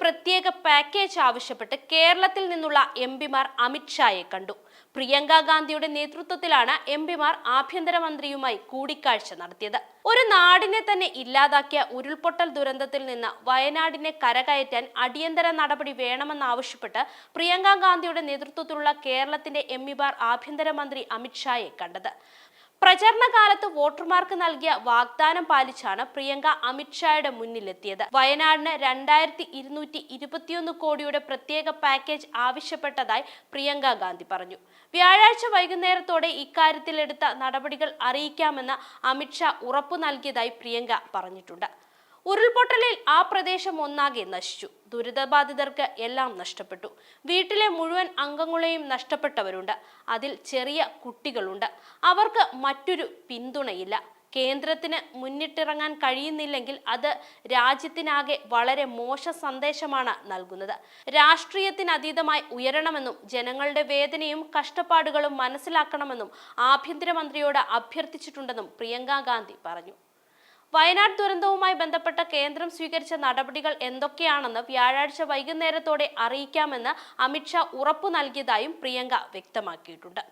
പ്രത്യേക പാക്കേജ് ആവശ്യപ്പെട്ട് കേരളത്തിൽ നിന്നുള്ള എംപിമാർ അമിത്ഷായെ കണ്ടു. പ്രിയങ്ക ഗാന്ധിയുടെ നേതൃത്വത്തിലാണ് എംപിമാർ ആഭ്യന്തരമന്ത്രിയുമായി കൂടിക്കാഴ്ച നടത്തിയത്. ഒരു നാടിനെ തന്നെ ഇല്ലാതാക്കിയ ഉരുൾപൊട്ടൽ ദുരന്തത്തിൽ നിന്ന് വയനാടിനെ കരകയറ്റാൻ അടിയന്തര നടപടി വേണമെന്നാവശ്യപ്പെട്ട് പ്രിയങ്ക ഗാന്ധിയുടെ നേതൃത്വത്തിലുള്ള കേരളത്തിന്റെ എംപിമാർ ആഭ്യന്തരമന്ത്രി അമിത്ഷായെ കണ്ടത്. പ്രചരണ കാലത്ത് വോട്ടർമാർക്ക് നൽകിയ വാഗ്ദാനം പാലിച്ചാണ് പ്രിയങ്ക അമിത്ഷായുടെ മുന്നിലെത്തിയത്. വയനാടിന് 2221 കോടിയുടെ പ്രത്യേക പാക്കേജ് ആവശ്യപ്പെട്ടതായി പ്രിയങ്ക ഗാന്ധി പറഞ്ഞു. വ്യാഴാഴ്ച വൈകുന്നേരത്തോടെ ഇക്കാര്യത്തിൽ എടുത്ത നടപടികൾ അറിയിക്കാമെന്ന് അമിത്ഷാ ഉറപ്പു നൽകിയതായി പ്രിയങ്ക പറഞ്ഞിട്ടുണ്ട്. ഉരുൾപൊട്ടലിൽ ആ പ്രദേശം ഒന്നാകെ നശിച്ചു. ദുരിതബാധിതർക്ക് എല്ലാം നഷ്ടപ്പെട്ടു. വീട്ടിലെ മുഴുവൻ അംഗങ്ങളെയും നഷ്ടപ്പെട്ടവരുണ്ട്. അതിൽ ചെറിയ കുട്ടികളുണ്ട്. അവർക്ക് മറ്റൊരു പിന്തുണയില്ല. കേന്ദ്രത്തിന് മുന്നിട്ടിറങ്ങാൻ കഴിയുന്നില്ലെങ്കിൽ അത് രാജ്യത്തിനാകെ വളരെ മോശ സന്ദേശമാണ് നൽകുന്നത്. രാഷ്ട്രീയത്തിനതീതമായി ഉയരണമെന്നും ജനങ്ങളുടെ വേദനയും കഷ്ടപ്പാടുകളും മനസ്സിലാക്കണമെന്നും ആഭ്യന്തരമന്ത്രിയോട് അഭ്യർത്ഥിച്ചിട്ടുണ്ടെന്നും പ്രിയങ്ക ഗാന്ധി പറഞ്ഞു. വയനാട് ദുരന്തവുമായി ബന്ധപ്പെട്ട കേന്ദ്രം സ്വീകരിച്ച നടപടികൾ എന്തൊക്കെയാണെന്ന് വ്യാഴാഴ്ച വൈകുന്നേരത്തോടെ അറിയിക്കാമെന്ന് അമിത്ഷാ ഉറപ്പു നൽകിയതായും പ്രിയങ്ക വ്യക്തമാക്കിയിട്ടുണ്ട്.